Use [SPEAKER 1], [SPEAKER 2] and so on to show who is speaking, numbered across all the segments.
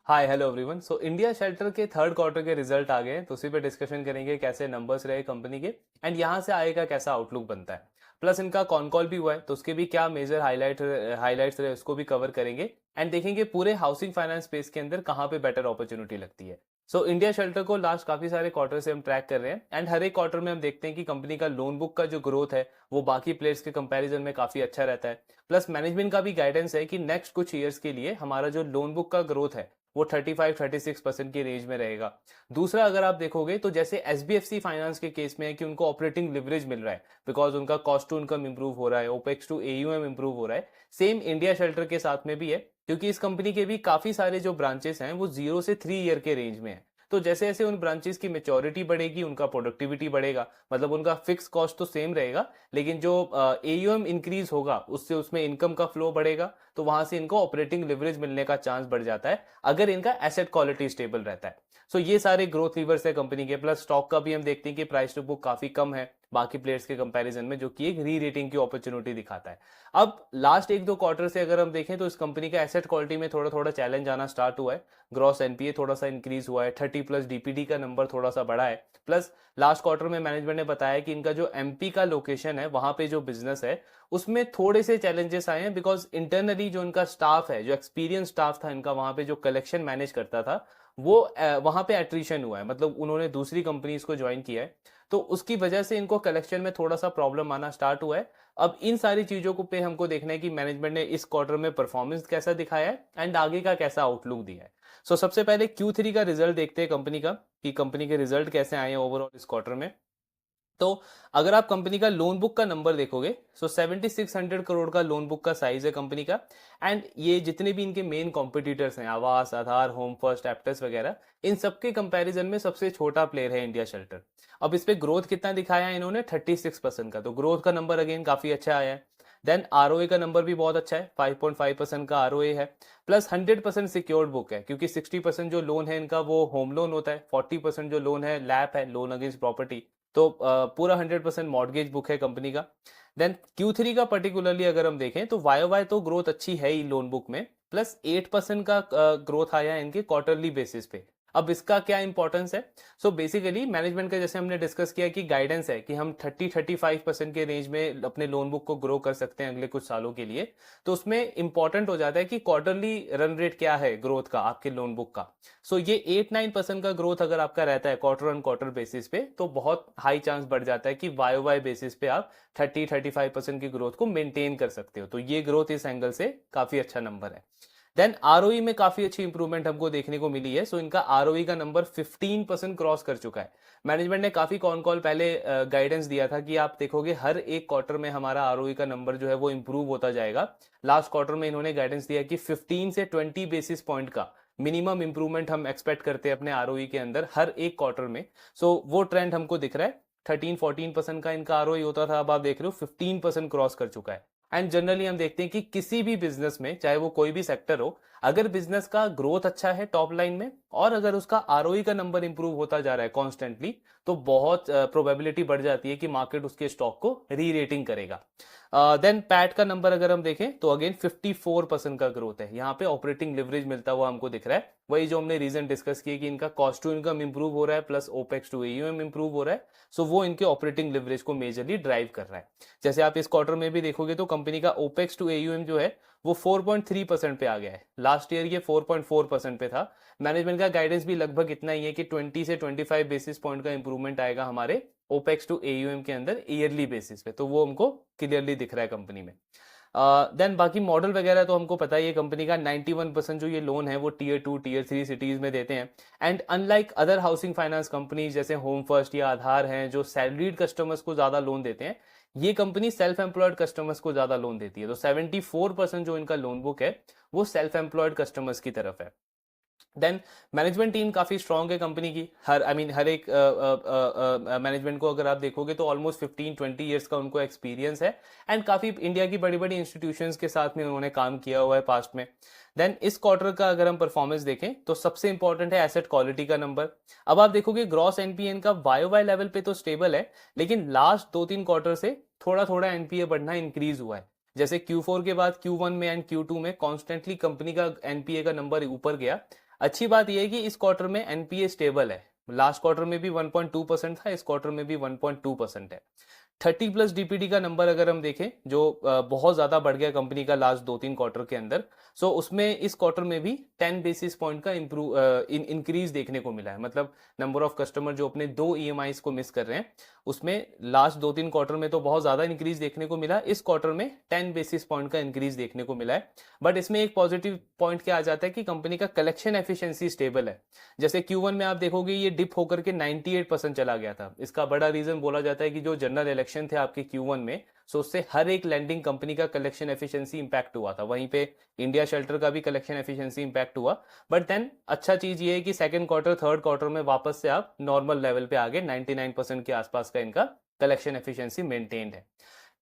[SPEAKER 1] Hi hello everyone. So India shelter के third quarter के result आ गए हैं, तो उसी पे डिस्कशन करेंगे कैसे नंबर्स रहे कंपनी के एंड यहाँ से आएगा कैसा आउटलुक बनता है। प्लस इनका कॉन कॉल भी हुआ है तो उसके भी क्या मेजर हाईलाइट्स रहे उसको भी कवर करेंगे एंड देखेंगे पूरे हाउसिंग फाइनेंस स्पेस के अंदर कहाँ पे बेटर अपॉर्चुनिटी लगती है। सो इंडिया शेल्टर को लास्ट काफी सारे क्वार्टर से हम ट्रैक कर रहे हैं एंड हर एक क्वार्टर में हम देखते हैं कि कंपनी का लोन बुक का जो ग्रोथ है वो बाकी प्लेयर्स के कंपैरिजन में काफी अच्छा रहता है। प्लस मैनेजमेंट का भी गाइडेंस है कि नेक्स्ट कुछ ईयर्स के लिए हमारा जो लोन बुक का ग्रोथ है वो 35-36% की रेंज में रहेगा। दूसरा अगर आप देखोगे तो जैसे एसबीएफसी फाइनेंस के केस में है कि उनको ऑपरेटिंग लिवरेज मिल रहा है बिकॉज उनका कॉस्ट टू इनकम इंप्रूव हो रहा है, ओपेक्स टू एयूएम इंप्रूव हो रहा है। सेम इंडिया शेल्टर के साथ में भी है क्योंकि इस कंपनी के भी काफी सारे जो ब्रांचेस हैं वो 0 से 3 ईयर के रेंज में है। तो जैसे जैसे उन ब्रांचेस की मेच्योरिटी बढ़ेगी उनका प्रोडक्टिविटी बढ़ेगा, मतलब उनका फिक्स कॉस्ट तो सेम रहेगा लेकिन जो एयूएम इंक्रीज होगा उससे उसमें इनकम का फ्लो बढ़ेगा, तो वहां से इनको ऑपरेटिंग लिवरेज मिलने का चांस बढ़ जाता है अगर इनका एसेट क्वालिटी स्टेबल रहता है। सो ये सारे ग्रोथ लीवर्स है कंपनी के। प्लस स्टॉक का भी हम देखते हैं कि प्राइस टू बुक काफी कम है बाकी प्लेयर्स के कंपैरिजन में, जो कि एक री रेटिंग की अपॉर्चुनिटी दिखाता है। अब लास्ट एक दो क्वार्टर से अगर हम देखें तो इस कंपनी का एसेट क्वालिटी में थोड़ा थोड़ा चैलेंज आना स्टार्ट हुआ है। ग्रॉस एनपीए थोड़ा सा इंक्रीज हुआ है, 30+ डीपीडी का नंबर थोड़ा सा बढ़ा है। प्लस लास्ट क्वार्टर में मैनेजमेंट ने बताया कि इनका जो एमपी का लोकेशन है वहां पे जो बिजनेस है उसमें थोड़े से चैलेंजेस आए हैं बिकॉज इंटरनली जो इनका स्टाफ है, जो एक्सपीरियंस स्टाफ था इनका वहां पे जो कलेक्शन मैनेज करता था वो वहां पे एट्रिशन हुआ है, मतलब उन्होंने दूसरी कंपनीज को ज्वाइन किया है तो उसकी वजह से इनको कलेक्शन में थोड़ा सा प्रॉब्लम आना स्टार्ट हुआ है। अब इन सारी चीजों को पे हमको देखना है कि मैनेजमेंट ने इस क्वार्टर में परफॉर्मेंस कैसा दिखाया है एंड आगे का कैसा आउटलुक दिया है। सबसे पहले Q3 का रिजल्ट देखते हैं कंपनी का कि कंपनी के रिजल्ट कैसे आए हैं ओवरऑल इस क्वार्टर में। तो अगर आप कंपनी का लोन बुक का नंबर देखोगे 7600 करोड़ का लोन बुक का साइज है कंपनी का। एंड ये जितने भी इनके मेन कॉम्पिटिटर्स हैं, आवास, आधार, होम फर्स्ट, एप्टस वगैरह, इन सबके कंपैरिजन में सबसे छोटा प्लेयर है इंडिया शेल्टर। अब इस पे ग्रोथ कितना दिखाया है इन्होंने, 36% का, तो ग्रोथ का नंबर अगेन काफी अच्छा आया है। देन आरओए का नंबर भी बहुत अच्छा है, 5.5% का आरओए है। प्लस 100% सिक्योर्ड बुक है क्योंकि 60% जो लोन है इनका वो होम लोन होता है, 40% जो लोन है लैप है, लोन अगेंस्ट प्रॉपर्टी। तो पूरा 100% मॉर्गेज बुक है कंपनी का। देन Q3 का पर्टिकुलरली अगर हम देखें तो वाई वाई तो ग्रोथ अच्छी है ही लोन बुक में, प्लस 8% का ग्रोथ आया है इनके क्वार्टरली बेसिस पे। अब इसका क्या इंपॉर्टेंस है? बेसिकली मैनेजमेंट का जैसे हमने डिस्कस किया कि गाइडेंस है कि हम 30-35% के रेंज में अपने लोन बुक को ग्रो कर सकते हैं अगले कुछ सालों के लिए। तो उसमें इंपॉर्टेंट हो जाता है कि क्वार्टरली रन रेट क्या है ग्रोथ का आपके लोन बुक का। ये 8-9% का ग्रोथ अगर आपका रहता है क्वार्टर ऑन क्वार्टर बेसिस पे तो बहुत हाई चांस बढ़ जाता है कि वाई वाई बेसिस पे आप 30-35% की ग्रोथ को मेंटेन कर सकते हो। तो ये ग्रोथ इस एंगल से काफी अच्छा नंबर है। देन आरओई में काफी अच्छी इंप्रूवमेंट हमको देखने को मिली है। इनका आरओई का नंबर 15% क्रॉस कर चुका है। मैनेजमेंट ने काफी कॉन कॉल पहले गाइडेंस दिया था कि आप देखोगे हर एक क्वार्टर में हमारा आरओई का नंबर जो है वो इंप्रूव होता जाएगा। लास्ट क्वार्टर में इन्होंने गाइडेंस दिया कि 15 से 20 बेसिस पॉइंट का मिनिमम इंप्रूवमेंट हम एक्सपेक्ट करते हैं अपने आरओई के अंदर हर एक क्वार्टर में। वो ट्रेंड हमको दिख रहा है। 13-14% का इनका आरओई होता था, अब आप देख रहे हो 15% क्रॉस कर चुका है। एंड जनरली हम देखते हैं कि किसी भी बिजनेस में, चाहे वो कोई भी सेक्टर हो, अगर बिजनेस का ग्रोथ अच्छा है टॉप लाइन में और अगर उसका आरओई का नंबर इंप्रूव होता जा रहा है कॉन्स्टेंटली, तो बहुत प्रोबेबिलिटी बढ़ जाती है कि मार्केट उसके स्टॉक को री रेटिंग करेगा। देन पैट का नंबर अगर हम देखें तो अगेन 54% का ग्रोथ है, यहाँ पे ऑपरेटिंग लिवरेज मिलता हुआ हमको दिख रहा है। वही जो हमने रीजन डिस्कस किए कि इनका कॉस्ट टू इनकम इंप्रूव हो रहा है plus opex to AUM improve हो रहा है। वो इनके ऑपरेटिंग लिवरेज को मेजरली ड्राइव कर रहा है। जैसे आप इस क्वार्टर में भी देखोगे तो कंपनी का ओपेक्स टू एयूएम जो है वो 4.3% पे आ गया है। लास्ट ईयर ये 4.4% पे था। मैनेजमेंट का गाइडेंस भी लगभग इतना ही है कि 20 से 25 बेसिस पॉइंट का इंप्रूवमेंट आएगा हमारे ओपेक्स टू एयूएम के अंदर ईयरली बेसिस पे, तो वो हमको क्लियरली दिख रहा है कंपनी में। देन बाकी मॉडल वगैरह तो हमको पता ही है कंपनी का 91% जो ये लोन है वो Tier 2 Tier 3 सिटीज में देते हैं। And unlike other housing finance company जैसे होम फर्स्ट या आधार हैं जो सैलरीड कस्टमर्स को ज्यादा लोन देते हैं, ये कंपनी सेल्फ एम्प्लॉयड कस्टमर्स को ज्यादा लोन देती है। तो 74% जो इनका लोन बुक है वो सेल्फ एम्प्लॉयड कस्टमर्स की तरफ है। देन मैनेजमेंट टीम काफी स्ट्रांग है कंपनी की। हर आई मीन हर एक मैनेजमेंट को अगर आप देखोगे तो ऑलमोस्ट 15-20 ईयर्स का उनको एक्सपीरियंस है एंड काफी इंडिया की बड़ी बड़ी इंस्टीट्यूशंस के साथ में उन्होंने काम किया हुआ है पास्ट में। देन इस क्वार्टर का अगर हम परफॉर्मेंस देखें तो सबसे इंपॉर्टेंट है एसेट क्वालिटी का नंबर। अब आप देखोगे ग्रॉस एनपीए का वाई वाई लेवल पे तो स्टेबल है, लेकिन लास्ट 2-3 क्वार्टर से थोड़ा थोड़ा एनपीए बढ़ना इंक्रीज हुआ है। जैसे Q4 के बाद Q1 में एंड Q2 में कॉन्स्टेंटली कंपनी का एनपीए का नंबर ऊपर गया। अच्छी बात यह है कि इस क्वार्टर में एनपीए स्टेबल है। लास्ट क्वार्टर में भी 1.2% था, इस क्वार्टर में भी 1.2% है। 30 प्लस डीपीडी का नंबर अगर हम देखें, जो बहुत ज्यादा बढ़ गया कंपनी का लास्ट 2-3 क्वार्टर के अंदर, सो उसमें इस क्वार्टर में भी 10 बेसिस पॉइंट का इंक्रीज देखने को मिला है। मतलब नंबर ऑफ कस्टमर जो अपने 2 ईएमआईज को मिस कर रहे हैं, उसमें लास्ट 2-3 क्वार्टर में तो बहुत ज्यादा इंक्रीज देखने को मिला, इस क्वार्टर में 10 बेसिस पॉइंट का इंक्रीज देखने को मिला है। बट इसमें एक पॉजिटिव पॉइंट क्या आ जाता है कि कंपनी का कलेक्शन एफिशिएंसी स्टेबल है। जैसे Q1 में आप देखोगे ये डिप होकर के 98% चला गया था। इसका बड़ा रीजन बोला जाता है कि जो जनरल इलेक्शन थे आपके Q1 में, सो उससे हर एक लैंडिंग कंपनी का कलेक्शन एफिशिएंसी इंपैक्ट हुआ था। वहीं पे इंडिया शेल्टर का भी कलेक्शन एफिशिएंसी इंपैक्ट हुआ। बट देन अच्छा चीज ये है कि सेकंड क्वार्टर थर्ड क्वार्टर में वापस से आप नॉर्मल लेवल पे आ गए, 99% के आसपास का इनका कलेक्शन एफिशिएंसी मेंटेन्ड है।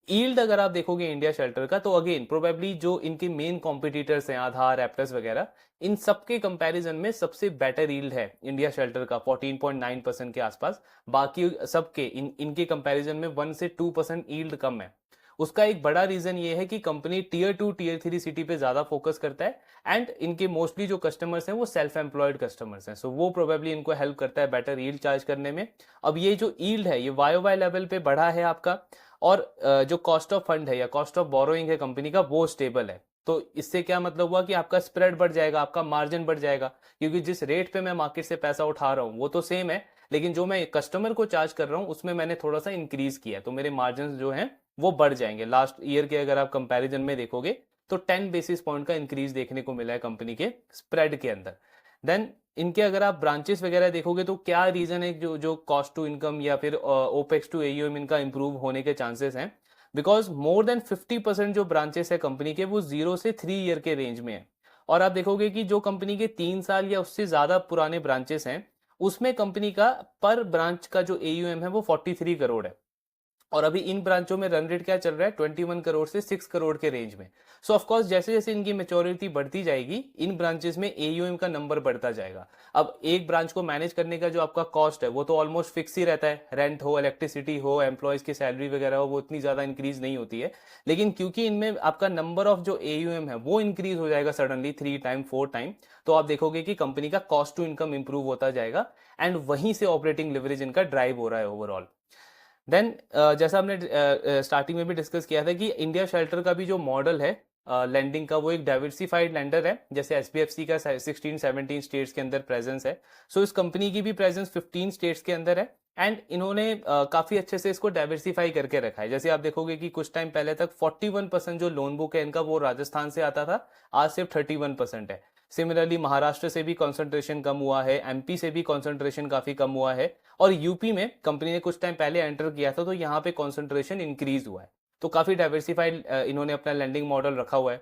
[SPEAKER 1] ईल्ड अगर आप देखोगे इंडिया शेल्टर का, तो अगेन प्रोबेबली जो इनके मेन कॉम्पिटिटर्स हैं आधार, एप्टस वगैरह, इन सबके कंपैरिजन में सबसे बेटर ईल्ड है इंडिया शेल्टर का 14.9% के आसपास। बाकी सबके इनके कंपैरिजन में 1 से 2% ईल्ड कम है। उसका एक बड़ा रीजन ये है कि कंपनी टीयर 2 टीयर 3 सिटी पे ज्यादा फोकस करता है, एंड इनके मोस्टली जो कस्टमर्स हैं वो सेल्फ एम्प्लॉयड कस्टमर्स हैं, सो वो प्रोबेबली इनको हेल्प करता है बेटर ईल्ड चार्ज करने में। अब ये जो ईल्ड है ये वाई लेवल पे बढ़ा है आपका, और जो कॉस्ट ऑफ फंड है या कॉस्ट ऑफ बोरोइंग है कंपनी का, वो स्टेबल है। तो इससे क्या मतलब हुआ कि आपका स्प्रेड बढ़ जाएगा, आपका मार्जिन बढ़ जाएगा, क्योंकि जिस रेट पे मैं मार्केट से पैसा उठा रहा हूँ वो तो सेम है, लेकिन जो मैं कस्टमर को चार्ज कर रहा हूँ उसमें मैंने थोड़ा सा इंक्रीज किया, तो मेरे मार्जिन जो हैं वो बढ़ जाएंगे। लास्ट ईयर के अगर आप कंपैरिजन में देखोगे तो 10 बेसिस पॉइंट का इंक्रीज देखने को मिला है कंपनी के स्प्रेड के अंदर। देन इनके अगर आप ब्रांचेस वगैरह देखोगे तो क्या रीजन है जो जो कॉस्ट टू इनकम या फिर ओपेक्स टू एयूएम इनका इंप्रूव होने के चांसेस हैं, बिकॉज मोर देन 50% जो ब्रांचेस है कंपनी के वो 0 से 3 ईयर के रेंज में है। और आप देखोगे कि जो कंपनी के 3 साल या उससे ज्यादा पुराने ब्रांचेस हैं, उसमें कंपनी का पर ब्रांच का जो एयूएम है वो 43 करोड़ है। और अभी इन ब्रांचों में रन रेट क्या चल रहा है, 21 करोड़ से 6 करोड़ के रेंज में। सो ऑफ कोर्स जैसे जैसे इनकी मेच्योरिटी बढ़ती जाएगी, इन ब्रांचेस में एयूएम का नंबर बढ़ता जाएगा। अब एक ब्रांच को मैनेज करने का जो आपका कॉस्ट है वो तो ऑलमोस्ट फिक्स ही रहता है, रेंट हो, इलेक्ट्रिसिटी हो, एम्प्लॉयज की सैलरी वगैरह हो, वो इतनी ज्यादा इंक्रीज नहीं होती है। लेकिन क्योंकि इनमें आपका नंबर ऑफ जो एयूएम है वो इंक्रीज हो जाएगा सडनली 3 टाइम 4 टाइम, तो आप देखोगे कि कंपनी का कॉस्ट टू इनकम इंप्रूव होता जाएगा, एंड वहीं से ऑपरेटिंग लिवरेज इनका ड्राइव हो रहा है ओवरऑल। देन जैसा हमने स्टार्टिंग में भी डिस्कस किया था कि इंडिया शेल्टर का भी जो मॉडल है लैंडिंग का, वो एक डाइवर्सिफाइड लेंडर है। जैसे एसबीएफसी का 16-17 स्टेट्स के अंदर प्रेजेंस है, सो इस कंपनी की भी प्रेजेंस 15 स्टेट्स के अंदर है, एंड इन्होंने काफी अच्छे से इसको डाइवर्सिफाई करके रखा है। जैसे आप देखोगे कि कुछ टाइम पहले तक 41% जो लोन बुक है इनका वो राजस्थान से आता था, आज सिर्फ 31% है। सिमिलरली महाराष्ट्र से भी कंसंट्रेशन कम हुआ है, एमपी से भी कंसंट्रेशन काफी कम हुआ है, और यूपी में कंपनी ने कुछ टाइम पहले एंटर किया था तो यहाँ पे कंसंट्रेशन इंक्रीज हुआ है। तो काफी डाइवर्सिफाइड इन्होंने अपना लैंडिंग मॉडल रखा हुआ है।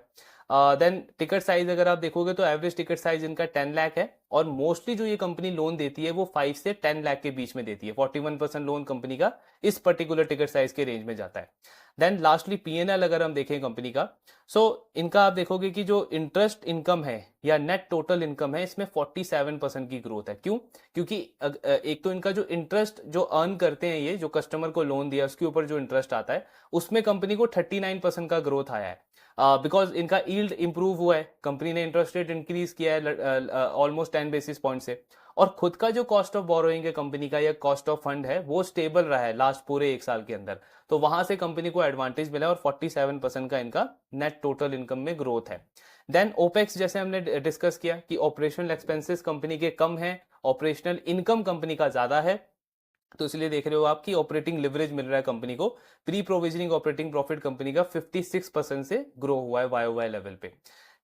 [SPEAKER 1] देन टिकट साइज अगर आप देखोगे तो एवरेज टिकट साइज इनका 10 लाख है, और मोस्टली जो ये कंपनी लोन देती है वो 5 से 10 लाख के बीच में देती है। 41% लोन कंपनी का इस पर्टिकुलर टिकट साइज के रेंज में जाता है। देन लास्टली पीएनएल अगर हम देखें कंपनी का, सो इनका आप देखोगे कि जो इंटरेस्ट इनकम है या नेट टोटल इनकम है, इसमें 47% की ग्रोथ है। क्यों? क्योंकि एक तो इनका जो इंटरेस्ट जो अर्न करते हैं, ये जो कस्टमर को लोन दिया उसके ऊपर जो इंटरेस्ट आता है, उसमें कंपनी को 39% का ग्रोथ आया है, बिकॉज इनका यील्ड इंप्रूव हुआ है, कंपनी ने इंटरेस्ट रेट इंक्रीज किया है ऑलमोस्ट 10 बेसिस पॉइंट से, और खुद का जो कॉस्ट ऑफ बोरोइंग है कंपनी का या कॉस्ट ऑफ फंड है वो स्टेबल रहा है लास्ट पूरे 1 साल के अंदर, तो वहां से कंपनी को एडवांटेज मिला और 47% का इनका नेट टोटल इनकम में ग्रोथ है। देन ओपेक्स जैसे हमने डिस्कस किया कि ऑपरेशनल एक्सपेंसेस कंपनी के कम है, ऑपरेशनल इनकम कंपनी का ज्यादा है, तो इसलिए देख रहे हो आप कि ऑपरेटिंग लिवरेज मिल रहा है कंपनी को। Pre provisioning operating profit company का 56% से ग्रो हुआ है वाई लेवल पे।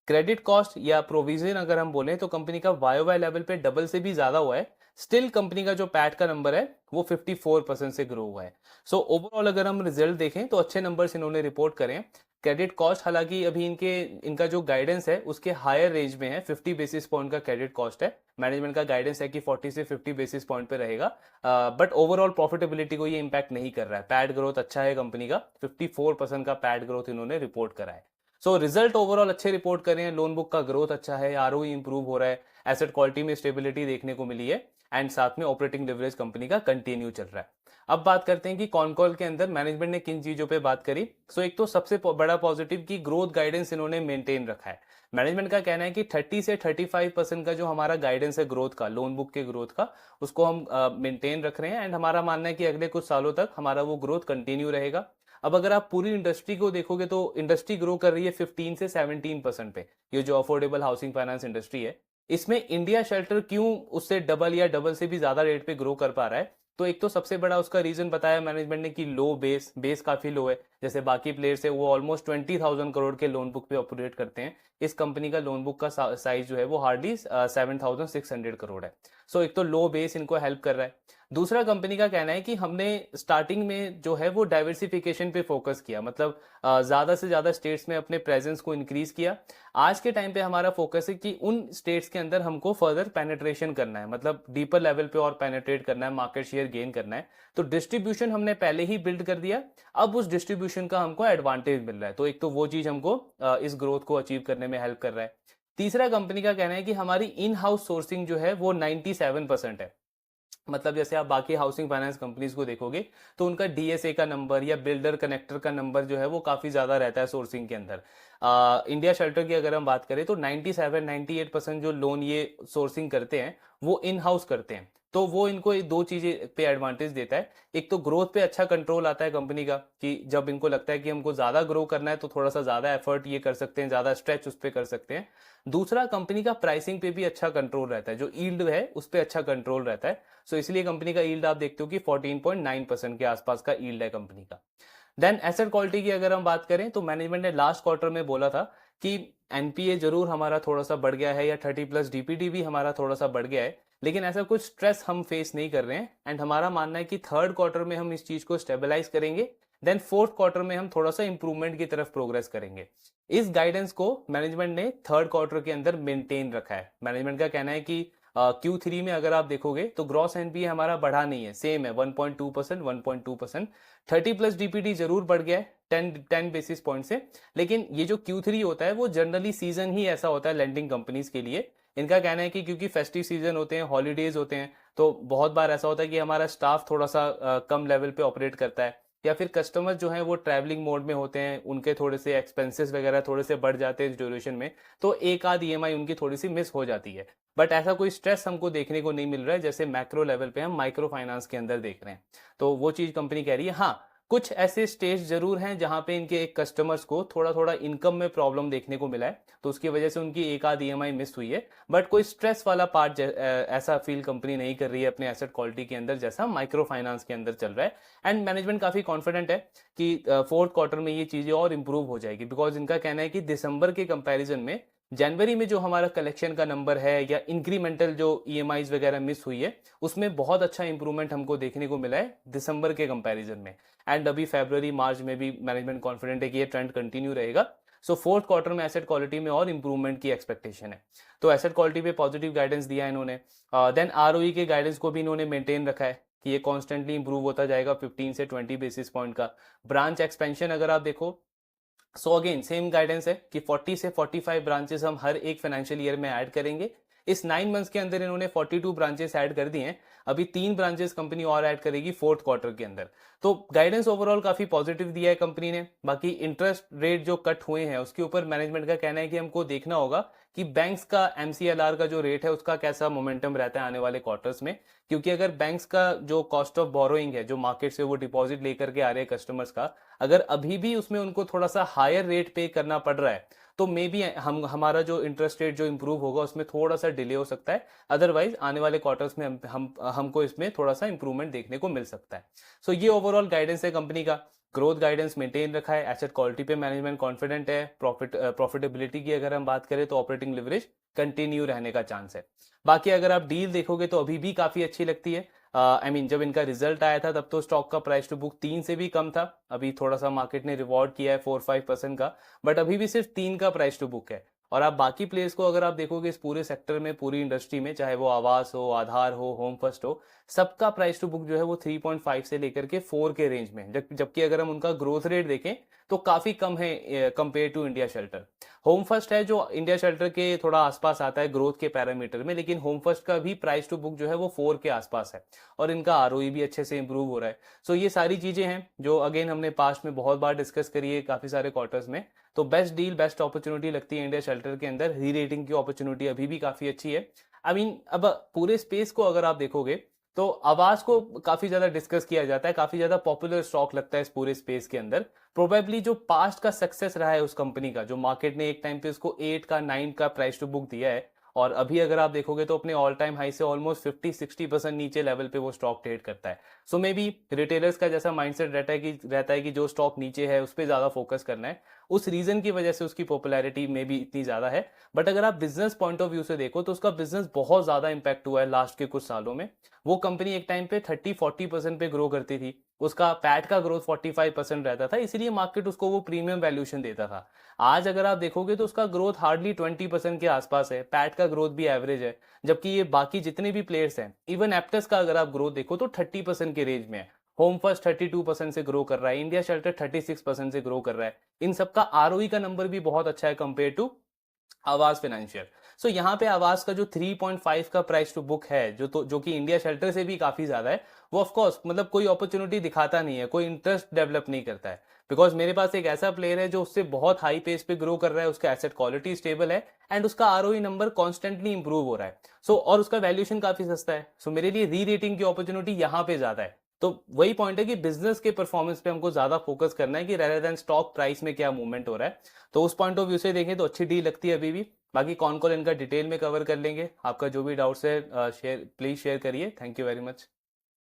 [SPEAKER 1] क्रेडिट कॉस्ट या प्रोविजन अगर हम बोले तो कंपनी का वाई लेवल पे डबल से भी ज्यादा हुआ है, स्टिल कंपनी का जो पैट का नंबर है वो 54% से ग्रो हुआ है। सो ओवरऑल अगर हम रिजल्ट देखें तो अच्छे नंबर्स इन्होंने रिपोर्ट करें। क्रेडिट कॉस्ट हालांकि अभी इनका जो गाइडेंस है उसके हायर रेंज में है, 50 बेसिस पॉइंट का क्रेडिट कॉस्ट है। मैनेजमेंट का गाइडेंस है कि 40 से 50 बेसिस पॉइंट पे रहेगा, बट ओवरऑल प्रॉफिटेबिलिटी को ये इंपैक्ट नहीं कर रहा है। पैड ग्रोथ अच्छा है कंपनी का, 54% का पैड ग्रोथ इन्होंने रिपोर्ट करा है। सो रिजल्ट ओवरऑल अच्छे रिपोर्ट कर रहे हैं, लोन बुक का ग्रोथ अच्छा है, आरओई इंप्रूव हो रहा है, एसेट क्वालिटी में स्टेबिलिटी देखने को मिली है एंड साथ में ऑपरेटिंग लिवरेज कंपनी का कंटिन्यू चल रहा है। अब बात करते हैं कि कॉन कॉल के अंदर मैनेजमेंट ने किन चीजों पे बात करी। सो एक तो सबसे बड़ा पॉजिटिव की ग्रोथ गाइडेंस इन्होंने मेंटेन रखा है। मैनेजमेंट का कहना है कि 30 से 35% का जो हमारा गाइडेंस है ग्रोथ का, लोन बुक के ग्रोथ का, उसको हम मेंटेन रख रहे हैं एंड हमारा मानना है कि अगले कुछ सालों तक हमारा वो ग्रोथ कंटिन्यू रहेगा। अब अगर आप पूरी इंडस्ट्री को देखोगे तो इंडस्ट्री ग्रो कर रही है 15 से 17% पे। ये जो अफोर्डेबल हाउसिंग फाइनेंस इंडस्ट्री है, इसमें इंडिया शेल्टर क्यों उससे डबल या डबल से भी ज्यादा रेट पे ग्रो कर पा रहा है? तो एक तो सबसे बड़ा उसका रीजन बताया मैनेजमेंट ने कि लो बेस काफी लो है। जैसे बाकी प्लेयर्स है वो ऑलमोस्ट 20,000 करोड़ के लोन बुक पे ऑपरेट करते हैं, इस कंपनी का लोन बुक का साइज जो है वो हार्डली 7,600 करोड़ है। सो एक तो लो बेस इनको हेल्प कर रहा है। दूसरा कंपनी का कहना है कि हमने स्टार्टिंग में जो है वो डाइवर्सिफिकेशन पे फोकस किया, मतलब ज्यादा से ज्यादा स्टेट्स में अपने प्रेजेंस को इंक्रीज किया। आज के टाइम पे हमारा फोकस है कि उन स्टेट्स के अंदर हमको फर्दर पेनिट्रेशन करना है, मतलब डीपर लेवल पे और पेनिट्रेट करना है, मार्केट शेयर गेन करना है। तो डिस्ट्रीब्यूशन हमने पहले ही बिल्ड कर दिया, अब उस डिस्ट्रीब्यूशन का हमको एडवांटेज मिल रहा है। तो एक तो वो चीज हमको इस ग्रोथ को अचीव करने में हेल्प कर रहा है। तीसरा कंपनी का कहना है कि हमारी इन हाउस सोर्सिंग जो है वो 97% है। मतलब जैसे आप बाकी हाउसिंग फाइनेंस कंपनीज को देखोगे तो उनका डीएसए का नंबर या बिल्डर कनेक्टर का नंबर जो है वो काफी ज्यादा रहता है सोर्सिंग के अंदर। इंडिया शेल्टर की अगर हम बात करें तो 97-98% जो लोन ये सोर्सिंग करते हैं वो इन हाउस करते हैं। तो वो इनको दो चीजें पे एडवांटेज देता है। एक तो ग्रोथ पे अच्छा कंट्रोल आता है कंपनी का, कि जब इनको लगता है कि हमको ज्यादा ग्रो करना है तो थोड़ा सा ज्यादा एफर्ट ये कर सकते हैं, ज्यादा स्ट्रेच उस पर कर सकते हैं। दूसरा, कंपनी का प्राइसिंग पे भी अच्छा कंट्रोल रहता है, जो ईल्ड है उस पर अच्छा कंट्रोल रहता है। सो इसलिए कंपनी का ईल्ड आप देखते हो कि 14.9% के आसपास का ईल्ड है कंपनी का। देन एसेट क्वालिटी की अगर हम बात करें तो मैनेजमेंट ने लास्ट क्वार्टर में बोला था कि एनपीए जरूर हमारा थोड़ा सा बढ़ गया है या 30+ डीपीडी भी हमारा थोड़ा सा बढ़ गया है, लेकिन ऐसा कुछ स्ट्रेस हम फेस नहीं कर रहे हैं। एंड हमारा मानना है कि थर्ड क्वार्टर में हम इस चीज को स्टेबलाइज करेंगे, देन फोर्थ क्वार्टर में हम थोड़ा सा इंप्रूवमेंट की तरफ प्रोग्रेस करेंगे। इस गाइडेंस को मैनेजमेंट ने थर्ड क्वार्टर के अंदर मेंटेन रखा है। मैनेजमेंट का कहना है कि Q3 में अगर आप देखोगे तो ग्रॉस एनपीए हमारा बढ़ा नहीं है, सेम है 1.2%, 1.2%। 30+ डीपीडी जरूर बढ़ गया है 10 बेसिस पॉइंट से, लेकिन ये जो Q3 होता है वो जनरली सीजन ही ऐसा होता है लेंडिंग कंपनीज के लिए। इनका कहना है कि क्योंकि फेस्टिव सीजन होते हैं, हॉलीडेज होते हैं, तो बहुत बार ऐसा होता है कि हमारा स्टाफ थोड़ा सा कम लेवल पे ऑपरेट करता है, या फिर कस्टमर जो हैं वो ट्रैवलिंग मोड में होते हैं, उनके थोड़े से एक्सपेंसेस वगैरह थोड़े से बढ़ जाते हैं इस ड्यूरेशन में, तो एक आध ईएमआई उनकी थोड़ी सी मिस हो जाती है। बट ऐसा कोई स्ट्रेस हमको देखने को नहीं मिल रहा है जैसे मैक्रो लेवल पे हम माइक्रो फाइनेंस के अंदर देख रहे हैं। तो वो चीज कंपनी कह रही है। हाँ, कुछ ऐसे स्टेज जरूर हैं जहां पे इनके एक कस्टमर्स को थोड़ा थोड़ा इनकम में प्रॉब्लम देखने को मिला है, तो उसकी वजह से उनकी एक आध ईएमआई मिस हुई है। बट कोई स्ट्रेस वाला पार्ट ऐसा फील कंपनी नहीं कर रही है अपने एसेट क्वालिटी के अंदर जैसा माइक्रो फाइनेंस के अंदर चल रहा है। एंड मैनेजमेंट काफी कॉन्फिडेंट है कि फोर्थ क्वार्टर में ये चीजें और इंप्रूव हो जाएगी, बिकॉज इनका कहना है कि दिसंबर के कंपैरिजन में जनवरी में जो हमारा कलेक्शन का नंबर है या इंक्रीमेंटल जो ईएमआईज वगैरह मिस हुई है उसमें बहुत अच्छा इंप्रूवमेंट हमको देखने को मिला है दिसंबर के कंपैरिजन में। एंड अभी फरवरी मार्च में भी मैनेजमेंट कॉन्फिडेंट है कि ये ट्रेंड कंटिन्यू रहेगा। सो फोर्थ क्वार्टर में एसेट क्वालिटी में और इंप्रूवमेंट की एक्सपेक्टेशन है। तो एसेट क्वालिटी पे पॉजिटिव गाइडेंस दिया है इन्होंने। देन आरओई के गाइडेंस को भी इन्होंने मेंटेन रखा है कि ये कॉन्स्टेंटली इंप्रूव होता जाएगा 15 से 20 बेसिस पॉइंट का। ब्रांच एक्सपेंशन अगर आप देखो, सो अगेन सेम गाइडेंस है कि 40 से 45 ब्रांचेस हम हर एक फाइनेंशियल ईयर में ऐड करेंगे। इस 9 मंथ्स के अंदर इन्होंने 42 ब्रांचेस ऐड कर दी हैं, अभी 3 ब्रांचेस कंपनी और ऐड करेगी फोर्थ क्वार्टर के अंदर। तो गाइडेंस ओवरऑल काफी पॉजिटिव दिया है कंपनी ने। बाकी इंटरेस्ट रेट जो कट हुए हैं उसके ऊपर मैनेजमेंट का कहना है कि हमको देखना होगा कि बैंक्स का एमसीएलआर का जो रेट है उसका कैसा मोमेंटम रहता है आने वाले क्वार्टर्स में, क्योंकि अगर बैंक्स का जो कॉस्ट ऑफ बोरोइंग है, जो मार्केट से वो डिपॉजिट लेकर के आ रहे हैं कस्टमर्स का, अगर अभी भी उसमें उनको थोड़ा सा हायर रेट पे करना पड़ रहा है तो मे बी हमारा जो इंटरेस्ट रेट जो इंप्रूव होगा उसमें थोड़ा सा डिले हो सकता है। अदरवाइज आने वाले क्वार्टर्स में हमको इसमें थोड़ा सा इंप्रूवमेंट देखने को मिल सकता है। सो ये ओवरऑल गाइडेंस है कंपनी का। ग्रोथ गाइडेंस मेंटेन रखा है, एसेट क्वालिटी पे मैनेजमेंट कॉन्फिडेंट है, प्रॉफिटेबिलिटी की अगर हम बात करें तो ऑपरेटिंग लिवरेज कंटिन्यू रहने का चांस है। बाकी अगर आप डील देखोगे तो अभी भी काफी अच्छी लगती है। जब इनका रिजल्ट आया था तब तो स्टॉक का प्राइस टू बुक 3 से भी कम था, अभी थोड़ा सा मार्केट ने रिवॉर्ड किया है 4-5% का, बट अभी भी सिर्फ 3 का प्राइस टू बुक है। और आप बाकी प्लेयर्स को अगर आप देखोगे इस पूरे सेक्टर में, पूरी इंडस्ट्री में, चाहे वो आवास हो, आधार हो, होम फर्स्ट हो, सबका प्राइस टू बुक जो है वो 3.5 से लेकर के 4 के रेंज में, जबकि अगर हम उनका ग्रोथ रेट देखें तो काफी कम है compare to India Shelter. Home First है जो इंडिया शेल्टर के थोड़ा आसपास आता है ग्रोथ के पैरामीटर में, लेकिन होम फर्स्ट का भी प्राइस टू बुक जो है वो 4 के आसपास है, और इनका आरओई भी अच्छे से इंप्रूव हो रहा है। सो ये सारी चीजें हैं जो अगेन हमने पास्ट में बहुत बार डिस्कस करी है काफी सारे क्वार्टर्स में। तो बेस्ट डील, बेस्ट अपॉर्चुनिटी लगती है इंडिया शेल्टर के अंदर। री रेटिंग की अपॉर्चुनिटी अभी भी काफी अच्छी है। आई मीन अब पूरे स्पेस को अगर आप देखोगे तो आवाज को काफी ज्यादा डिस्कस किया जाता है, काफी ज्यादा पॉपुलर स्टॉक लगता है इस पूरे स्पेस के अंदर। प्रोबेबली जो पास्ट का सक्सेस रहा है उस कंपनी का, जो मार्केट ने एक टाइम पे उसको 8 का 9 का प्राइस टू बुक दिया है, और अभी अगर आप देखोगे तो अपने ऑल टाइम हाई से ऑलमोस्ट 50-60% नीचे लेवल पे वो स्टॉक ट्रेड करता है। सो मे बी रिटेलर्स का जैसा माइंडसेट रहता है कि जो स्टॉक नीचे है उस पर ज्यादा फोकस करना है, उस रीजन की वजह से उसकी पॉपुलैरिटी में भी इतनी ज्यादा है। बट अगर आप बिजनेस पॉइंट ऑफ व्यू से देखो तो उसका बिजनेस बहुत ज्यादा इंपैक्ट हुआ है लास्ट के कुछ सालों में। वो कंपनी एक टाइम पे 30-40% पे ग्रो करती थी, उसका पैट का ग्रोथ 45% रहता था, इसीलिए मार्केट उसको वो प्रीमियम वैल्यूएशन देता था। आज अगर आप देखोगे तो उसका ग्रोथ हार्डली 20% के आसपास है, पैट का ग्रोथ भी एवरेज है, जबकि ये बाकी जितने भी प्लेयर्स हैं, इवन एप्टस का अगर आप ग्रोथ देखो तो 30% के रेंज में है। होम फर्स्ट 32% से ग्रो कर रहा है, इंडिया शेल्टर 36% से ग्रो कर रहा है। इन सबका आरओई का नंबर भी बहुत अच्छा है कंपेयर टू आवाज फाइनेंशियल। सो यहाँ पे आवाज का जो 3.5 का प्राइस टू बुक है, जो कि इंडिया शेल्टर से भी काफी ज्यादा है, वो ऑफ कोर्स मतलब कोई अपॉर्चुनिटी दिखाता नहीं है, कोई इंटरेस्ट डेवलप नहीं करता है। बिकॉज मेरे पास एक ऐसा प्लेयर है जो उससे बहुत हाई पेस पे ग्रो कर रहा है, उसका एसेट क्वालिटी स्टेबल है, एंड उसका आरओई नंबर कॉन्स्टेंटली इंप्रूव हो रहा है। और उसका वैल्यूएशन काफी सस्ता है। मेरे लिए री रेटिंग की अपॉर्चुनिटी यहाँ पे ज्यादा है। तो वही पॉइंट है कि बिजनेस के परफॉर्मेंस पे हमको ज्यादा फोकस करना है कि रेदर देन स्टॉक प्राइस में क्या मूवमेंट हो रहा है। तो उस पॉइंट ऑफ व्यू से देखें तो अच्छी डील लगती है अभी भी। बाकी कौन कौन इनका डिटेल में कवर कर लेंगे, आपका जो भी डाउट्स है शेयर प्लीज शेयर करिए। Thank you very much.